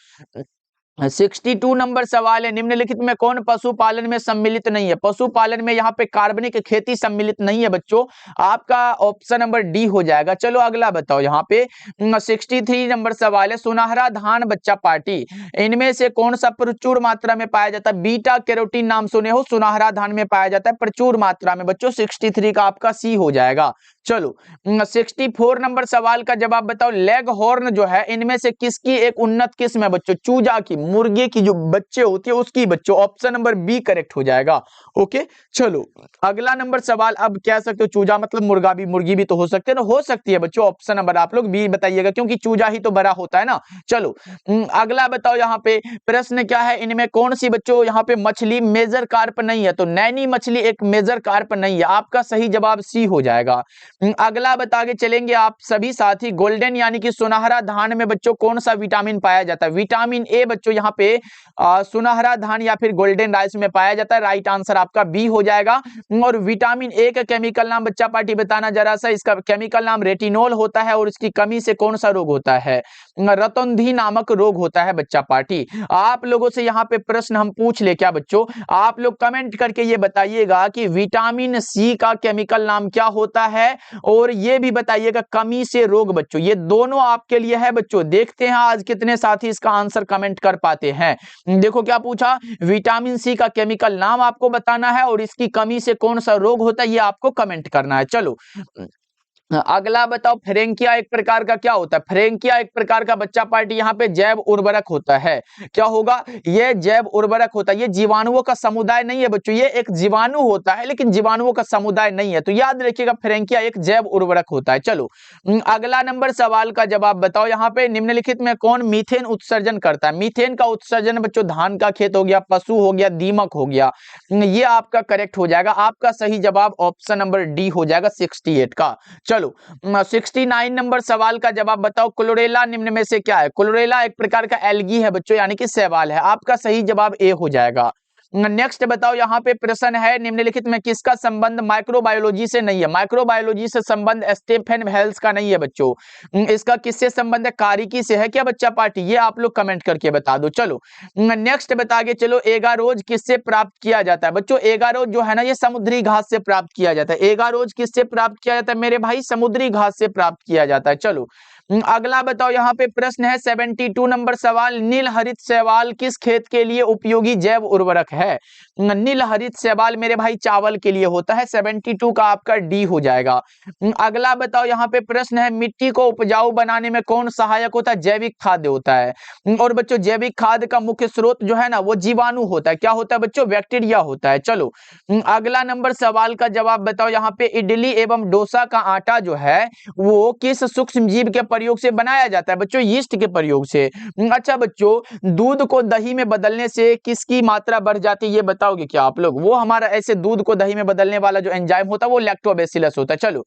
62 नंबर सवाल है। निम्नलिखित में कौन पशुपालन में सम्मिलित नहीं है? पशुपालन में यहाँ पे कार्बनिक खेती सम्मिलित नहीं है बच्चों। आपका ऑप्शन नंबर डी हो जाएगा। चलो अगला बताओ यहाँ पे 63 नंबर सवाल है। सुनहरा धान बच्चा पार्टी इनमें से कौन सा प्रचुर मात्रा में पाया जाता है? बीटा कैरोटीन नाम सुने हो, सुनहरा धान में पाया जाता है प्रचुर मात्रा में बच्चों। 63 का आपका सी हो जाएगा। चलो 64 नंबर सवाल का जवाब बताओ। लेग हॉर्न जो है इनमें से किसकी एक उन्नत किस्म है बच्चों? चूजा की, मुर्गे की जो बच्चे होती है उसकी बच्चों। ऑप्शन नंबर बी करेक्ट हो जाएगा। ओके, चलो अगला नंबर सवाल। अब कह सकते हो चूजा मतलब मुर्गा भी, मुर्गी भी तो हो सकते है ना, हो सकती है बच्चों। ऑप्शन नंबर आप लोग बी बताइएगा क्योंकि चूजा ही तो बड़ा होता है ना। चलो अगला बताओ यहाँ पे प्रश्न क्या है। इनमें कौन सी बच्चों यहाँ पे मछली मेजर कार्प नहीं है? तो नैनी मछली एक मेजर कार्प नहीं है। आपका सही जवाब सी हो जाएगा। अगला बता के चलेंगे आप सभी साथी। गोल्डन यानी कि सुनहरा धान में बच्चों कौन सा विटामिन पाया जाता है? विटामिन ए बच्चों यहाँ पे सुनहरा धान या फिर गोल्डन राइस में पाया जाता है। राइट आंसर आपका बी हो जाएगा। और विटामिन ए का केमिकल नाम बच्चा पार्टी बताना जरा सा। इसका केमिकल नाम रेटिनोल होता है और इसकी कमी से कौन सा रोग होता है? रतौंधी नामक रोग होता है बच्चा पार्टी। आप लोगों से यहाँ पे प्रश्न हम पूछ ले क्या बच्चों? आप लोग कमेंट करके ये बताइएगा कि विटामिन सी का केमिकल नाम क्या होता है और ये भी बताइएगा कमी से रोग बच्चों। ये दोनों आपके लिए है बच्चों। देखते हैं आज कितने साथी इसका आंसर कमेंट कर पाते हैं। देखो क्या पूछा। विटामिन सी का केमिकल नाम आपको बताना है और इसकी कमी से कौन सा रोग होता है ये आपको कमेंट करना है। चलो अगला बताओ, फ्रेंकिया एक प्रकार का क्या होता है? फ्रेंकिया एक प्रकार का बच्चा पार्टी यहाँ पे जैव उर्वरक होता है। क्या होगा? ये जैव उर्वरक होता है। ये जीवाणुओं का समुदाय नहीं है बच्चों, ये एक जीवाणु होता है लेकिन जीवाणुओं का समुदाय नहीं है। तो याद रखिएगा, फ्रेंकिया एक जैव उर्वरक होता है। चलो अगला नंबर सवाल का जवाब बताओ। यहाँ पे निम्नलिखित में कौन मीथेन उत्सर्जन करता है? मीथेन का उत्सर्जन बच्चों धान का खेत हो गया, पशु हो गया, दीमक हो गया। ये आपका करेक्ट हो जाएगा। आपका सही जवाब ऑप्शन नंबर डी हो जाएगा 68 का। चलो 69 नंबर सवाल का जवाब बताओ। क्लोरेला निम्न में से क्या है? क्लोरेला एक प्रकार का एल्गी है बच्चों, यानी कि शैवाल है। आपका सही जवाब ए हो जाएगा। नेक्स्ट बताओ, यहाँ पे प्रश्न है निम्नलिखित में किसका संबंध माइक्रोबायोलॉजी से नहीं है? माइक्रोबायोलॉजी से संबंध स्टेफन हेल्स का नहीं है बच्चों। इसका किससे संबंध है? कारिकी से है क्या बच्चा पार्टी? ये आप लोग कमेंट करके बता दो। चलो नेक्स्ट बता के चलो, एगारोज किससे प्राप्त किया जाता है? बच्चों एगारोज जो है ना, ये समुद्री घास से प्राप्त किया जाता है। एगारोज किससे प्राप्त किया जाता है मेरे भाई? समुद्री घास से प्राप्त किया जाता है। चलो अगला बताओ, यहाँ पे प्रश्न है 72 नंबर सवाल। नील हरित शैवाल किस खेत के लिए उपयोगी जैव उर्वरक है? नील हरित शैवाल मेरे भाई चावल के लिए होता है। 72 का आपका डी हो जाएगा। अगला बताओ, यहाँ पे प्रश्न है मिट्टी को उपजाऊ बनाने में कौन सहायक होता है? जैविक खाद्य होता है। और बच्चों जैविक खाद्य का मुख्य स्रोत जो है ना, वो जीवाणु होता है। क्या होता है बच्चों? बैक्टीरिया होता है। चलो अगला नंबर सवाल का जवाब बताओ। यहाँ पे इडली एवं डोसा का आटा जो है वो किस सूक्ष्म जीव के प्रयोग से बनाया जाता है? बच्चों यीस्ट के प्रयोग से। अच्छा बच्चों, दूध को दही में बदलने से किसकी मात्रा बढ़ जाती है, ये बताओगे क्या आप लोग? वो हमारा ऐसे दूध को दही में बदलने वाला जो एंजाइम होता है वो लैक्टोबैसिलस होता है। चलो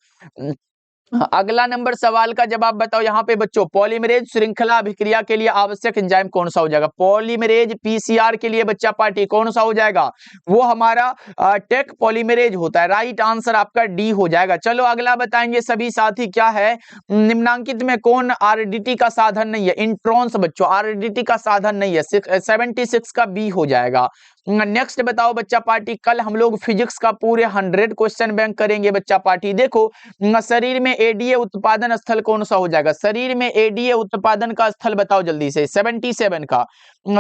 अगला नंबर सवाल का जवाब बताओ। यहाँ पे बच्चों पॉलीमरेज श्रृंखला अभिक्रिया के लिए आवश्यक एंजाइम कौन सा हो जाएगा? पॉलीमरेज पीसीआर के लिए बच्चा पार्टी कौन सा हो जाएगा? वो हमारा टेक पॉलीमरेज होता है। राइट आंसर आपका डी हो जाएगा। चलो अगला बताएंगे सभी साथी, क्या है निम्नांकित में कौन आरडीटी का साधन नहीं है? इंट्रॉन्स बच्चों आरडीटी का साधन नहीं है। 76 का बी हो जाएगा। नेक्स्ट बताओ बच्चा पार्टी, कल हम लोग फिजिक्स का पूरे 100 क्वेश्चन बैंक करेंगे बच्चा पार्टी। देखो शरीर में एडीए उत्पादन स्थल कौन सा हो जाएगा? शरीर में एडीए उत्पादन का स्थल बताओ जल्दी से। 77 का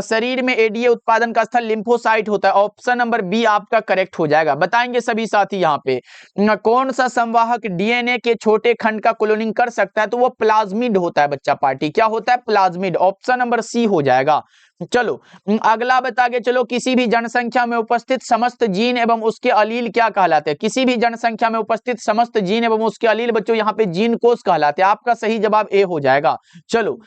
शरीर में एडीए उत्पादन का स्थल लिम्फोसाइट होता है। ऑप्शन नंबर बी आपका करेक्ट हो जाएगा। बताएंगे सभी साथी यहाँ पे कौन सा संवाहक डीएनए के छोटे खंड का क्लोनिंग कर सकता है? तो वो प्लाज्मिड होता है बच्चा पार्टी। क्या होता है? प्लाज्मिड। ऑप्शन नंबर सी हो जाएगा। चलो अगला बता के चलो, किसी भी जनसंख्या में उपस्थित समस्त जीन एवं उसके अलील क्या कहलाते हैं? किसी भी जनसंख्या में उपस्थित समस्त जीन एवं उसके अलील बच्चों यहाँ पे जीन कोष कहलाते हैं। आपका सही जवाब ए हो जाएगा। चलो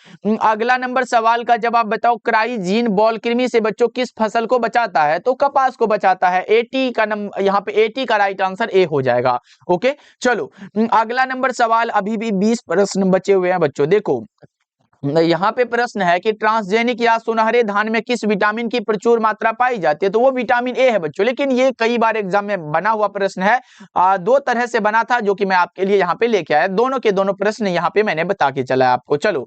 अगला नंबर सवाल का जवाब बताओ। क्राइजीन बॉल कृमि से बच्चों किस फसल को बचाता है? तो कपास को बचाता है। 80 का नंबर यहाँ पे 80 का राइट आंसर ए हो जाएगा। ओके चलो अगला नंबर सवाल। अभी भी 20 प्रश्न बचे हुए हैं बच्चों। देखो यहाँ पे प्रश्न है कि ट्रांसजेनिक या सुनहरे धान में किस विटामिन की प्रचुर मात्रा पाई जाती है? तो वो विटामिन ए है बच्चों। लेकिन ये कई बार एग्जाम में बना हुआ प्रश्न है। दो तरह से बना था जो कि मैं आपके लिए यहाँ पे लेके आया। दोनों के दोनों प्रश्न यहाँ पे मैंने बता के चला है आपको। चलो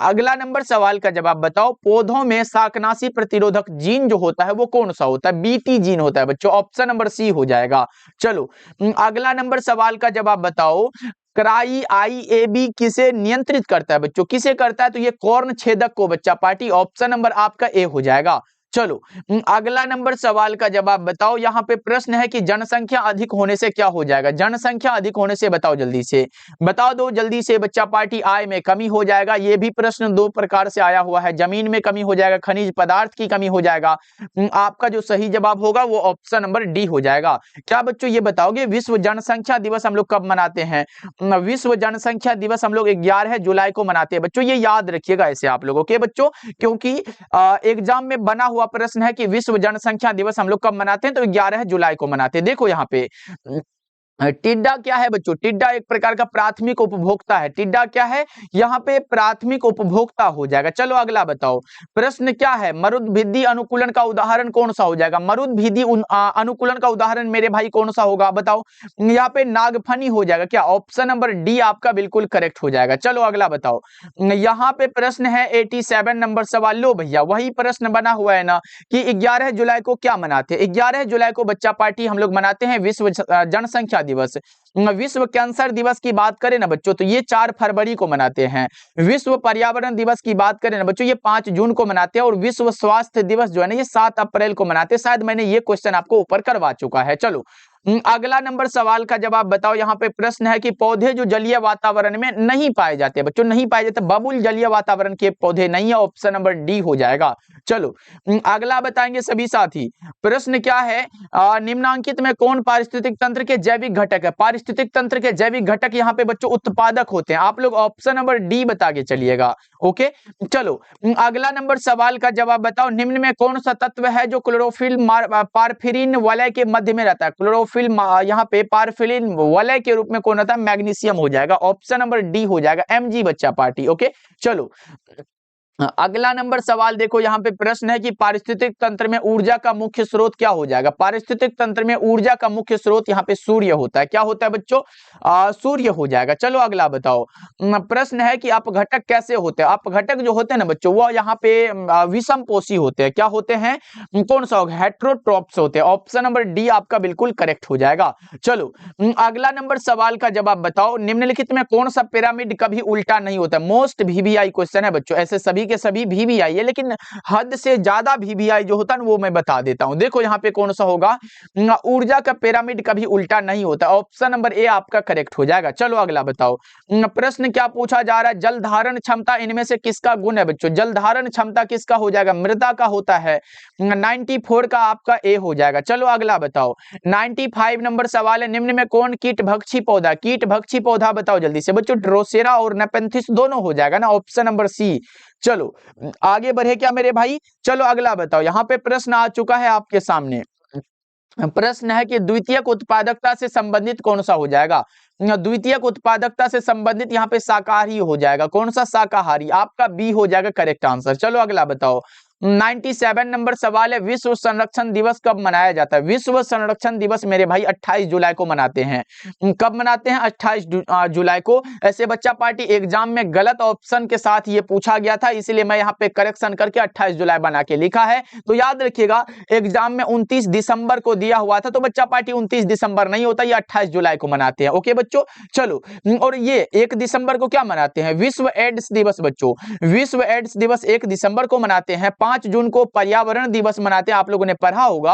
अगला नंबर सवाल का जवाब बताओ। पौधों में शाकनाशी प्रतिरोधक जीन जो होता है वो कौन सा होता है? बीटी जीन होता है बच्चों। ऑप्शन नंबर सी हो जाएगा। चलो अगला नंबर सवाल का जवाब बताओ। क्राई आईएबी किसे नियंत्रित करता है बच्चों? किसे करता है? तो ये कॉर्न छेदक को बच्चा पार्टी। ऑप्शन नंबर आपका ए हो जाएगा। चलो अगला नंबर सवाल का जवाब बताओ। यहाँ पे प्रश्न है कि जनसंख्या अधिक होने से क्या हो जाएगा? जनसंख्या अधिक होने से बताओ जल्दी से, बता दो जल्दी से बच्चा पार्टी। आय में कमी हो जाएगा। ये भी प्रश्न दो प्रकार से आया हुआ है। जमीन में कमी हो जाएगा, खनिज पदार्थ की कमी हो जाएगा। आपका जो सही जवाब होगा वो ऑप्शन नंबर डी हो जाएगा। क्या बच्चों ये बताओगे विश्व जनसंख्या दिवस हम लोग कब मनाते हैं? विश्व जनसंख्या दिवस हम लोग 11 जुलाई को मनाते हैं बच्चों। ये याद रखिएगा ऐसे आप लोगों के बच्चों, क्योंकि एग्जाम में बना हुआ प्रश्न है कि विश्व जनसंख्या दिवस हम लोग कब मनाते हैं? तो 11 जुलाई को मनाते हैं। देखो यहाँ पे टिड्डा क्या है बच्चों? टिड्डा एक प्रकार का प्राथमिक उपभोक्ता है। टिड्डा क्या है? यहाँ पे प्राथमिक उपभोक्ता हो जाएगा। चलो अगला बताओ। प्रश्न क्या है? मरुद्भिदी अनुकूलन का उदाहरण कौन सा हो जाएगा? मरुद्भिदी अनुकूलन का उदाहरण मेरे भाई कौन सा होगा बताओ? यहाँ पे नागफनी हो जाएगा। क्या? ऑप्शन नंबर डी आपका बिल्कुल करेक्ट हो जाएगा। चलो अगला बताओ। यहाँ पे प्रश्न है 87 नंबर सवाल। लो भैया वही प्रश्न बना हुआ है ना कि 11 जुलाई को क्या मनाते हैं? 11 जुलाई को बच्चा पार्टी हम लोग मनाते हैं विश्व जनसंख्या दिवस। विश्व कैंसर दिवस की बात करें ना बच्चों तो ये 4 फरवरी को मनाते हैं। विश्व पर्यावरण दिवस की बात करें ना बच्चों ये 5 जून को मनाते हैं। और विश्व स्वास्थ्य दिवस जो है ना ये 7 अप्रैल को मनाते हैं। शायद मैंने ये क्वेश्चन आपको ऊपर करवा चुका है। चलो अगला नंबर सवाल का जवाब बताओ। यहाँ पे प्रश्न है कि पौधे जो जलीय वातावरण में नहीं पाए जाते, बच्चों नहीं पाए जाते, बबुल जलीय वातावरण के पौधे नहीं है, ऑप्शन नंबर डी हो जाएगा। चलो अगला बताएंगे सभी साथी। प्रश्न क्या है, निम्नांकित में कौन पारिस्थितिक तंत्र के जैविक घटक है? पारिस्थितिक तंत्र के जैविक घटक यहाँ पे बच्चों उत्पादक होते हैं। आप लोग ऑप्शन नंबर डी बता के चलिएगा। ओके, चलो अगला नंबर सवाल का जवाब बताओ। निम्न में कौन सा तत्व है जो क्लोरोफिल पारफिरिन वलय के मध्य में रहता है? क्लोरोफिल यहाँ पे पारफिरिन वलय के रूप में कौन रहता है? मैग्नीशियम हो जाएगा। ऑप्शन नंबर डी हो जाएगा, एमजी बच्चा पार्टी। ओके, चलो अगला नंबर सवाल देखो। यहाँ पे प्रश्न है कि पारिस्थितिक तंत्र में ऊर्जा का मुख्य स्रोत क्या हो जाएगा? पारिस्थितिक तंत्र में ऊर्जा का मुख्य स्रोत यहाँ पे सूर्य होता है। क्या होता है बच्चों? सूर्य हो जाएगा। चलो अगला बताओ। प्रश्न है कि अपघटक कैसे होते हैं? अपघटक जो होते हैं ना बच्चों, वो यहाँ पे विषमपोषी होते हैं। क्या होते हैं? कौन सा होगा? हेट्रोट्रॉप्स होते हैं। ऑप्शन नंबर डी आपका बिल्कुल करेक्ट हो जाएगा। चलो अगला नंबर सवाल का जवाब बताओ। निम्नलिखित में कौन सा पिरामिड कभी उल्टा नहीं होता? मोस्ट वीवीआई क्वेश्चन है बच्चों। ऐसे सभी के सभी वीवीआई है, लेकिन हद से ज्यादा वीवीआई जो होता है वो मैं बता देता हूं। देखो यहाँ पे कौन सा होगा? ऊर्जा का पिरामिड कभी उल्टा नहीं होता। ऑप्शन नंबर ए आपका करेक्ट हो जाएगा। चलो अगला बताओ। प्रश्न क्या पूछा जा रहा है? जल धारण क्षमता इनमें से किसका गुण है बच्चों? जल धारण क्षमता किसका हो जाएगा? मृदा का होता है। 94 का आपका ए हो जाएगा। चलो अगला बताओ। 95 नंबर सवाल है। निम्न में कौन कीटभक्षी पौधा? कीटभक्षी पौधा बताओ जल्दी से बच्चों। ड्रोसेरा और नेपेंथिस दोनों हो जाएगा ना, ऑप्शन नंबर सी। चलो आगे बढ़े क्या मेरे भाई? चलो अगला बताओ। यहाँ पे प्रश्न आ चुका है आपके सामने। प्रश्न है कि द्वितीयक उत्पादकता से संबंधित कौन सा हो जाएगा? द्वितीयक उत्पादकता से संबंधित यहाँ पे शाकाहारी हो जाएगा। कौन सा? शाकाहारी। आपका बी हो जाएगा करेक्ट आंसर। चलो अगला बताओ। 97 नंबर सवाल है। विश्व संरक्षण दिवस कब मनाया जाता है? विश्व संरक्षण दिवस मेरे भाई 28 जुलाई को मनाते हैं। कब मनाते हैं? 28 जुलाई को। ऐसे बच्चा पार्टी एग्जाम में गलत ऑप्शन के साथ ये पूछा गया था, इसलिए मैं यहाँ पे करेक्शन करके 28 जुलाई बना के लिखा है। तो याद रखिएगा, एग्जाम में 29 दिसंबर को दिया हुआ था, तो बच्चा पार्टी 29 दिसंबर नहीं होता, ये 28 जुलाई को मनाते हैं। ओके बच्चों, चलो और ये 1 दिसंबर को क्या मनाते हैं? विश्व एड्स दिवस बच्चों। विश्व एड्स दिवस 1 दिसंबर को मनाते हैं। 5 जून को पर्यावरण दिवस मनाते हैं, आप लोगों ने पढ़ा होगा।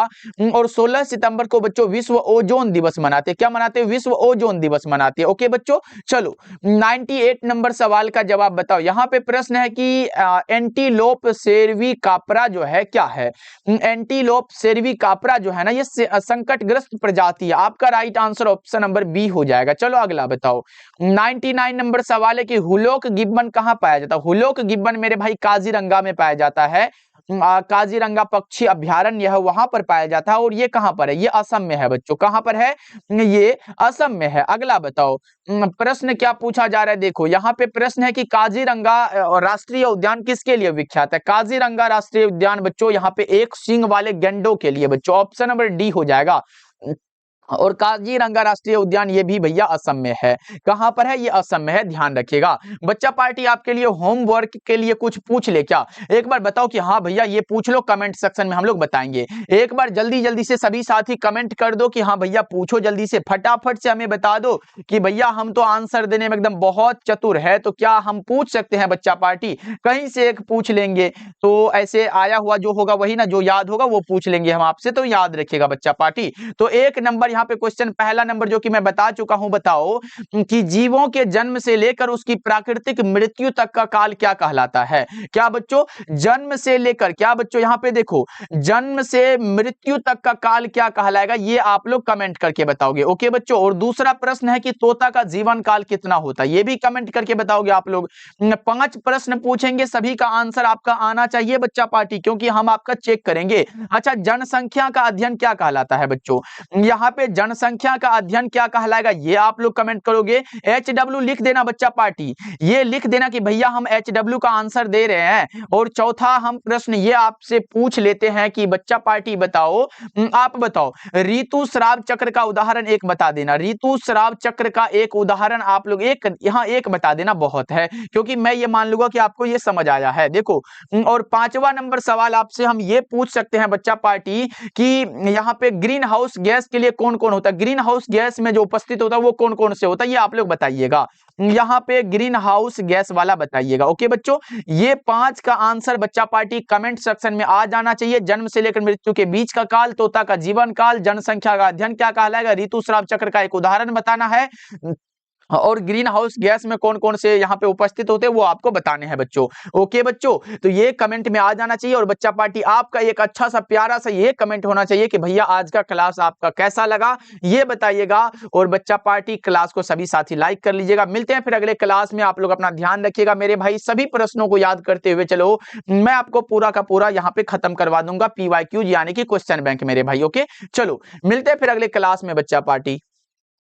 और 16 सितंबर को बच्चों विश्व ओजोन दिवस मनाते हैं। क्या मनाते हैं? विश्व ओजोन दिवस मनाते हैं। ओके बच्चों, चलो 98 नंबर सवाल का जवाब बताओ। यहाँ पे प्रश्न है कि एंटीलोप सेर्विकाप्रा जो है क्या है? एंटीलोप सेर्विकाप्रा जो है ना, ये संकटग्रस्त प्रजाति है। आपका right answer option number B हो जाएगा। चलो अगला बताओ। 99 नंबर सवाल है कि हुलोक गिब्बन कहाँ पाया जाता है? हुलोक गिब्बन मेरे भाई काजीरंगा में पाया जाता है। काजीरंगा पक्षी अभ्यारण्य है, वहां पर पाया जाता है। और ये कहां पर है? ये असम में है बच्चों। कहां पर है? ये असम में है। अगला बताओ। प्रश्न क्या पूछा जा रहा है? देखो यहाँ पे प्रश्न है कि काजीरंगा राष्ट्रीय उद्यान किसके लिए विख्यात है? काजीरंगा राष्ट्रीय उद्यान बच्चों यहाँ पे एक सींग वाले गैंडों के लिए बच्चों। ऑप्शन नंबर डी हो जाएगा। और काजीरंगा राष्ट्रीय उद्यान ये भी भैया असम में है। कहां पर है? ये असम में है, ध्यान रखिएगा। बच्चा पार्टी आपके लिए होमवर्क के लिए कुछ पूछ ले क्या? एक बार बताओ कि हाँ भैया ये पूछ लो, कमेंट सेक्शन में हम लोग बताएंगे। एक बार जल्दी जल्दी से सभी साथी कमेंट कर दो कि हाँ भैया पूछो जल्दी से, फटाफट से हमें बता दो कि भैया हम तो आंसर देने में एकदम बहुत चतुर है, तो क्या हम पूछ सकते हैं बच्चा पार्टी? कहीं से एक पूछ लेंगे, तो ऐसे आया हुआ जो होगा वही ना, जो याद होगा वो पूछ लेंगे हम आपसे। तो याद रखिएगा बच्चा पार्टी। तो एक नंबर यहाँ पे क्वेश्चन, पहला नंबर जो कि मैं बता चुका हूं, बताओ कि जीवों के जन्म से लेकर उसकी प्राकृतिक मृत्यु तक का काल क्या कहलाता है? क्या बच्चों? जन्म से लेकर, क्या बच्चों यहाँ पे देखो, जन्म से मृत्यु तक का काल क्या कहलाएगा? ये आप लोग कमेंट करके बताओगे। ओके बच्चों। और दूसरा प्रश्न है कि तोता का जीवन काल कितना होता है? ये भी कमेंट करके बताओगे आप लोग। 5 प्रश्न पूछेंगे, सभी का आंसर आपका आना चाहिए बच्चा पार्टी, क्योंकि हम आपका चेक करेंगे। अच्छा, जनसंख्या का अध्ययन क्या कहलाता है बच्चों? यहाँ पे जनसंख्या का अध्ययन क्या कहलाएगा? ये आप लोग कमेंट करोगे। HW लिख देना बच्चा पार्टी, ये लिख देना कि भैया हम HW का आंसर दे रहे हैं। और चौथा हम प्रश्न ये आपसे पूछ लेते हैं कि बच्चा पार्टी बताओ, आप बताओ ऋतुस्राव चक्र का उदाहरण एक बता देना। ऋतुस्राव चक्र का एक उदाहरण आप लोग एक यहाँ एक बता देना, बहुत है, क्योंकि मैं ये मान लूंगा कि आपको ये समझ आया है। देखो, और 5वां नंबर सवाल आपसे हम ये पूछ सकते हैं बच्चा पार्टी कि यहाँ पे ग्रीन हाउस गैस के लिए कौन कौन कौन होता है, ग्रीन हाउस गैस में जो उपस्थित होता है वो कौन कौन से होता है, ये आप लोग बताइएगा। यहाँ पे ग्रीन हाउस गैस वाला बताइएगा। ओके बच्चों, ये 5 का आंसर बच्चा पार्टी कमेंट सेक्शन में आ जाना चाहिए। जन्म से लेकर मृत्यु के बीच का काल, तोता का जीवन काल, जनसंख्या का अध्ययन क्या कहलाएगा, ऋतुस्राव चक्र का एक उदाहरण बताना है, और ग्रीन हाउस गैस में कौन कौन से यहाँ पे उपस्थित होते हैं वो आपको बताने हैं बच्चों। ओके बच्चों, तो ये कमेंट में आ जाना चाहिए। और बच्चा पार्टी आपका एक अच्छा सा प्यारा सा ये कमेंट होना चाहिए कि भैया आज का क्लास आपका कैसा लगा, ये बताइएगा। और बच्चा पार्टी क्लास को सभी साथी लाइक कर लीजिएगा। मिलते हैं फिर अगले क्लास में, आप लोग अपना ध्यान रखिएगा मेरे भाई। सभी प्रश्नों को याद करते हुए चलो, मैं आपको पूरा का पूरा यहाँ पे खत्म करवा दूंगा PYQ यानी कि क्वेश्चन बैंक मेरे भाई। ओके चलो, मिलते हैं फिर अगले क्लास में बच्चा पार्टी।